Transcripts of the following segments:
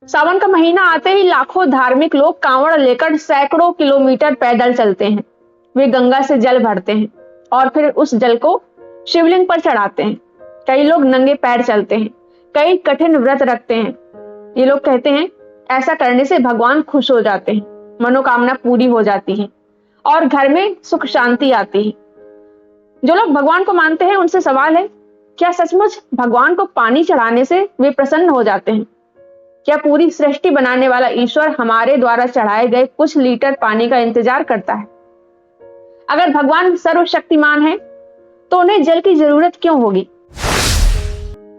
सावन का महीना आते ही लाखों धार्मिक लोग कांवड़ लेकर सैकड़ों किलोमीटर पैदल चलते हैं। वे गंगा से जल भरते हैं और फिर उस जल को शिवलिंग पर चढ़ाते हैं। कई लोग नंगे पैर चलते हैं, कई कठिन व्रत रखते हैं। ये लोग कहते हैं ऐसा करने से भगवान खुश हो जाते हैं, मनोकामना पूरी हो जाती है और घर में सुख शांति आती है। जो लोग भगवान को मानते हैं उनसे सवाल है, क्या सचमुच भगवान को पानी चढ़ाने से वे प्रसन्न हो जाते हैं? क्या पूरी सृष्टि बनाने वाला ईश्वर हमारे द्वारा चढ़ाए गए कुछ लीटर पानी का इंतजार करता है? अगर भगवान सर्वशक्तिमान है तो उन्हें जल की जरूरत क्यों होगी?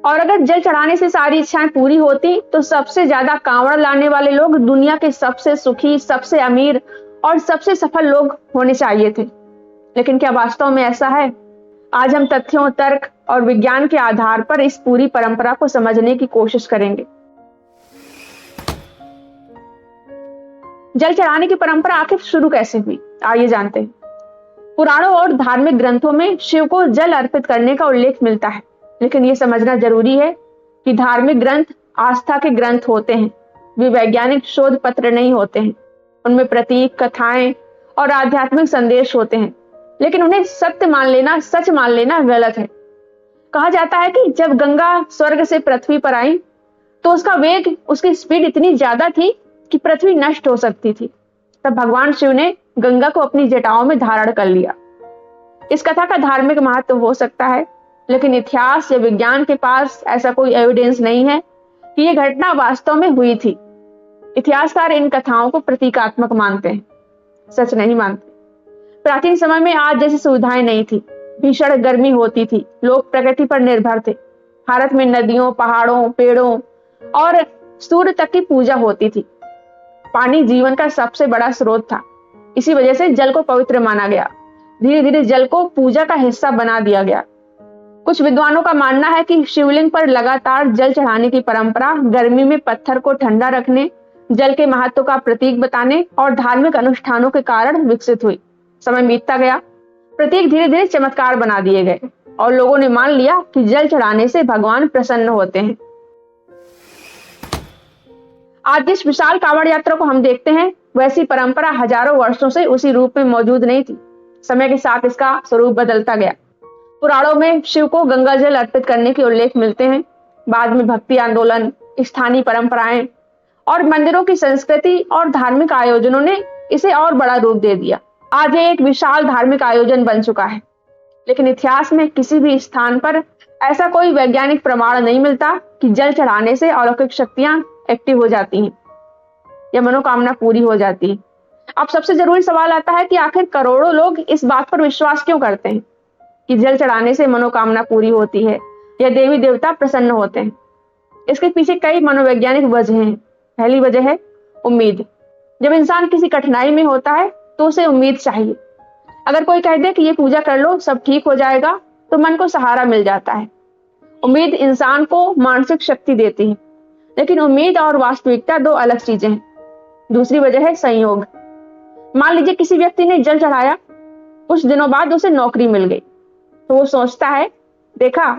और अगर जल चढ़ाने से सारी इच्छाएं पूरी होती तो सबसे ज्यादा कांवड़ लाने वाले लोग दुनिया के सबसे सुखी, सबसे अमीर और सबसे सफल लोग होने चाहिए थे। लेकिन क्या वास्तव में ऐसा है? आज हम तथ्यों, तर्क और विज्ञान के आधार पर इस पूरी परंपरा को समझने की कोशिश करेंगे। जल चढ़ाने की परंपरा आखिर शुरू कैसे हुई, आइए जानते हैं। पुराणों और धार्मिक ग्रंथों में शिव को जल अर्पित करने का उल्लेख मिलता है, लेकिन यह समझना जरूरी है कि धार्मिक ग्रंथ आस्था के ग्रंथ होते हैं, वे वैज्ञानिक शोध पत्र नहीं होते हैं। उनमें प्रतीक, कथाएं और आध्यात्मिक संदेश होते हैं, लेकिन उन्हें सत्य मान लेना, सच मान लेना गलत है। कहा जाता है कि जब गंगा स्वर्ग से पृथ्वी पर आई तो उसका वेग, उसकी स्पीड इतनी ज्यादा थी कि पृथ्वी नष्ट हो सकती थी। तब भगवान शिव ने गंगा को अपनी जटाओं में धारण कर लिया। इस कथा का धार्मिक महत्व हो सकता है, लेकिन इतिहास या विज्ञान के पास ऐसा कोई एविडेंस नहीं है कि यह घटना वास्तव में हुई थी। इतिहासकार इन कथाओं को प्रतीकात्मक मानते हैं, सच नहीं मानते। प्राचीन समय में आज जैसी सुविधाएं नहीं थी, भीषण गर्मी होती थी, लोग प्रकृति पर निर्भर थे। भारत में नदियों, पहाड़ों, पेड़ों और सूर्य तक की पूजा होती थी। पानी जीवन का सबसे बड़ा स्रोत था, इसी वजह से जल को पवित्र माना गया। धीरे धीरे जल को पूजा का हिस्सा बना दिया गया। कुछ विद्वानों का मानना है कि शिवलिंग पर लगातार जल चढ़ाने की परंपरा गर्मी में पत्थर को ठंडा रखने, जल के महत्व का प्रतीक बताने और धार्मिक अनुष्ठानों के कारण विकसित हुई। समय बीतता गया, प्रतीक धीरे धीरे चमत्कार बना दिए गए और लोगों ने मान लिया कि जल चढ़ाने से भगवान प्रसन्न होते हैं। आज जिस विशाल कांवड़ यात्रा को हम देखते हैं, वैसी परंपरा हजारों वर्षों से उसी रूप में मौजूद नहीं थी। समय के साथ इसका स्वरूप बदलता गया। पुराणों में शिव को गंगा जल अर्पित करने के उल्लेख मिलते हैं। बाद में भक्ति आंदोलन, स्थानीय परंपराएं और मंदिरों की संस्कृति और धार्मिक आयोजनों ने इसे और बड़ा रूप दे दिया। आज ये एक विशाल धार्मिक आयोजन बन चुका है। लेकिन इतिहास में किसी भी स्थान पर ऐसा कोई वैज्ञानिक प्रमाण नहीं मिलता कि जल चढ़ाने से अलौकिक शक्तियां एक्टिव हो जाती हैं या मनोकामना पूरी हो जाती है। अब सबसे जरूरी सवाल आता है कि आखिर करोड़ों लोग इस बात पर विश्वास क्यों करते हैं कि जल चढ़ाने से मनोकामना पूरी होती है या देवी देवता प्रसन्न होते हैं? इसके पीछे कई मनोवैज्ञानिक वजह हैं। पहली वजह है उम्मीद। जब इंसान किसी कठिनाई में होता है तो उसे उम्मीद चाहिए। अगर कोई कह दे कि ये पूजा कर लो, सब ठीक हो जाएगा, तो मन को सहारा मिल जाता है। उम्मीद इंसान को मानसिक शक्ति देती है, लेकिन उम्मीद और वास्तविकता दो अलग चीजें हैं। दूसरी वजह है संयोग। मान लीजिए किसी व्यक्ति ने जल चढ़ाया, कुछ दिनों बाद उसे नौकरी मिल गई, तो वो सोचता है, देखा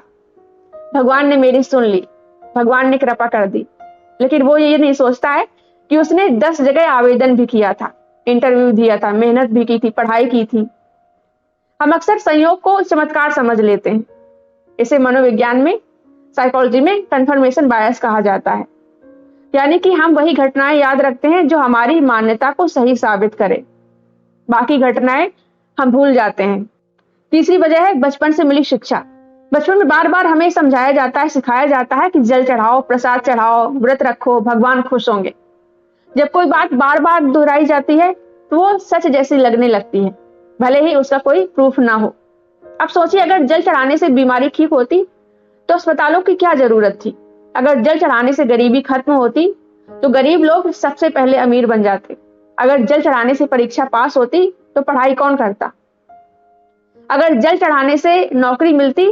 भगवान ने मेरी सुन ली, भगवान ने कृपा कर दी। लेकिन वो ये नहीं सोचता है कि उसने 10 जगह आवेदन भी किया था, इंटरव्यू दिया था, मेहनत भी की थी, पढ़ाई की थी। हम अक्सर संयोग को चमत्कार समझ लेते हैं। इसे मनोविज्ञान में, साइकोलॉजी में कंफर्मेशन बायस कहा जाता है। यानी कि हम वही घटनाएं याद रखते हैं जो हमारी मान्यता को सही साबित करे, बाकी घटनाएं हम भूल जाते हैं। तीसरी वजह है बचपन से मिली शिक्षा। बचपन में बार बार हमें समझाया जाता है, सिखाया जाता है कि जल चढ़ाओ, प्रसाद चढ़ाओ, व्रत रखो, भगवान खुश होंगे। जब कोई बात बार बार दोहराई जाती है तो वो सच जैसी लगने लगती है, भले ही उसका कोई प्रूफ ना हो। अब सोचिए, अगर जल चढ़ाने से बीमारी ठीक होती तो अस्पतालों की क्या जरूरत थी? अगर जल चढ़ाने से गरीबी खत्म होती तो गरीब लोग सबसे पहले अमीर बन जाते। अगर जल चढ़ाने से परीक्षा पास होती तो पढ़ाई कौन करता? अगर जल चढ़ाने से नौकरी मिलती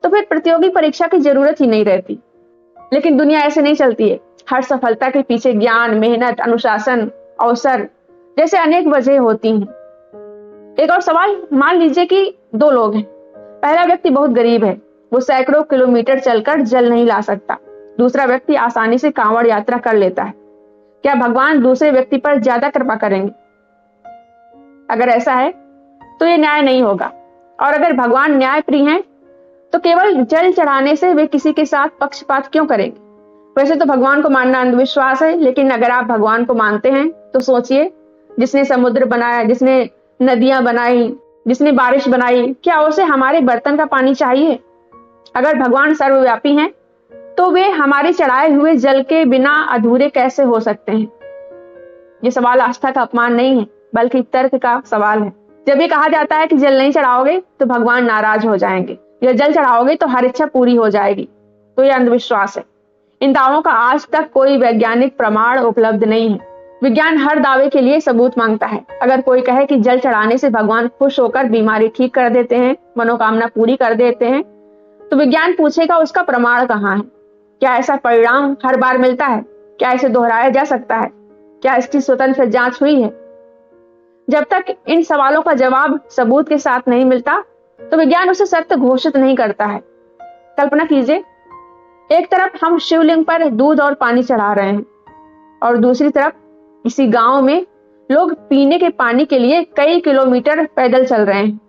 तो फिर प्रतियोगी परीक्षा की जरूरत ही नहीं रहती। लेकिन दुनिया ऐसे नहीं चलती है। हर सफलता के पीछे ज्ञान, मेहनत, अनुशासन, अवसर जैसे अनेक वजह होती हैं। एक और सवाल, मान लीजिए कि 2 लोग हैं। पहला व्यक्ति बहुत गरीब है, वो सैकड़ों किलोमीटर चलकर जल नहीं ला सकता। दूसरा व्यक्ति आसानी से कांवड़ यात्रा कर लेता है, क्या भगवान दूसरे व्यक्ति पर ज्यादा कृपा करेंगे? अगर ऐसा है तो ये न्याय नहीं होगा। और अगर भगवान न्याय प्रिय हैं तो केवल जल चढ़ाने से वे किसी के साथ पक्षपात क्यों करेंगे? वैसे तो भगवान को मानना अंधविश्वास है, लेकिन अगर आप भगवान को मानते हैं तो सोचिए, जिसने समुद्र बनाया, जिसने नदियां बनाई, जिसने बारिश बनाई, क्या उसे हमारे बर्तन का पानी चाहिए? अगर भगवान सर्वव्यापी हैं तो वे हमारे चढ़ाए हुए जल के बिना अधूरे कैसे हो सकते हैं? ये सवाल आस्था का अपमान नहीं है, बल्कि तर्क का सवाल है। जब ये कहा जाता है कि जल नहीं चढ़ाओगे तो भगवान नाराज हो जाएंगे, या जल चढ़ाओगे तो हर इच्छा पूरी हो जाएगी, तो यह अंधविश्वास है। इन दावों का आज तक कोई वैज्ञानिक प्रमाण उपलब्ध नहीं है। विज्ञान हर दावे के लिए सबूत मांगता है। अगर कोई कहे कि जल चढ़ाने से भगवान खुश होकर बीमारी ठीक कर देते हैं, मनोकामना पूरी कर देते हैं, तो विज्ञान पूछेगा उसका प्रमाण कहाँ है? क्या ऐसा परिणाम हर बार मिलता है? क्या इसे दोहराया जा सकता है? क्या इसकी स्वतंत्र जांच हुई है? जब तक इन सवालों का जवाब सबूत के साथ नहीं मिलता तो विज्ञान उसे सत्य घोषित नहीं करता है। कल्पना कीजिए, एक तरफ हम शिवलिंग पर दूध और पानी चढ़ा रहे हैं और दूसरी तरफ इसी गांव में लोग पीने के पानी के लिए कई किलोमीटर पैदल चल रहे हैं।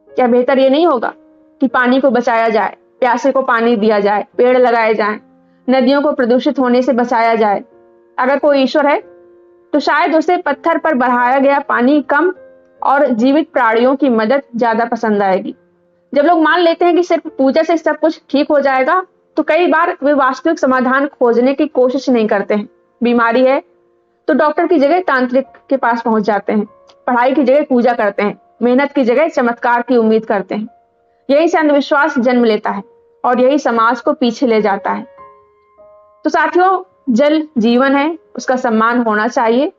क्या बेहतर ये नहीं होगा कि पानी को बचाया जाए, प्यासे को पानी दिया जाए, पेड़ लगाए जाएं, नदियों को प्रदूषित होने से बचाया जाए? अगर कोई ईश्वर है तो शायद उसे पत्थर पर बहाया गया पानी कम और जीवित प्राणियों की मदद ज्यादा पसंद आएगी। जब लोग मान लेते हैं कि सिर्फ पूजा से सब कुछ ठीक हो जाएगा तो कई बार वे वास्तविक समाधान खोजने की कोशिश नहीं करते हैं। बीमारी है तो डॉक्टर की जगह तांत्रिक के पास पहुंच जाते हैं, पढ़ाई की जगह पूजा करते हैं, मेहनत की जगह चमत्कार की उम्मीद करते हैं। यही से अंधविश्वास जन्म लेता है और यही समाज को पीछे ले जाता है। तो साथियों, जल जीवन है, उसका सम्मान होना चाहिए,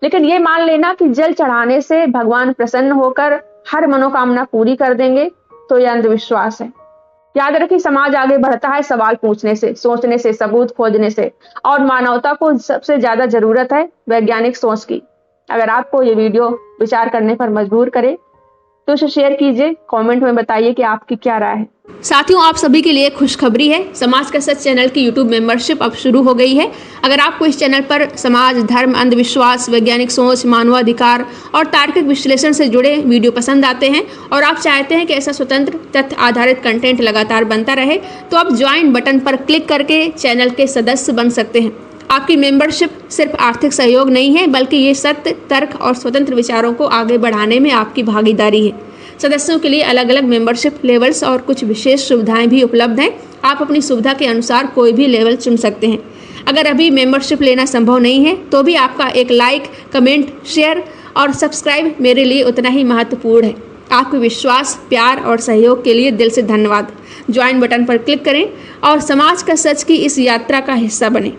लेकिन ये मान लेना कि जल चढ़ाने से भगवान प्रसन्न होकर हर मनोकामना पूरी कर देंगे, तो यह अंधविश्वास है। याद रखिए, समाज आगे बढ़ता है सवाल पूछने से, सोचने से, सबूत खोजने से, और मानवता को सबसे ज्यादा जरूरत है वैज्ञानिक सोच की। अगर आपको ये वीडियो विचार करने पर मजबूर करे तो इसे शेयर कीजिए, कमेंट में बताइए कि आपकी क्या राय है। साथियों, आप सभी के लिए खुशखबरी है, समाज का सच चैनल की यूट्यूब मेंबरशिप अब शुरू हो गई है। अगर आपको इस चैनल पर समाज, धर्म, अंधविश्वास, वैज्ञानिक सोच, मानवाधिकार और तार्किक विश्लेषण से जुड़े वीडियो पसंद आते हैं और आप चाहते हैं कि ऐसा स्वतंत्र तथ्य आधारित कंटेंट लगातार बनता रहे, तो आप ज्वाइन बटन पर क्लिक करके चैनल के सदस्य बन सकते हैं। आपकी मेंबरशिप सिर्फ आर्थिक सहयोग नहीं है, बल्कि ये सत्य, तर्क और स्वतंत्र विचारों को आगे बढ़ाने में आपकी भागीदारी है। सदस्यों के लिए अलग अलग मेंबरशिप लेवल्स और कुछ विशेष सुविधाएं भी उपलब्ध हैं। आप अपनी सुविधा के अनुसार कोई भी लेवल चुन सकते हैं। अगर अभी मेंबरशिप लेना संभव नहीं है तो भी आपका एक लाइक, कमेंट, शेयर और सब्सक्राइब मेरे लिए उतना ही महत्वपूर्ण है। आपके विश्वास, प्यार और सहयोग के लिए दिल से धन्यवाद। ज्वाइन बटन पर क्लिक करें और समाज का सच की इस यात्रा का हिस्सा बनें।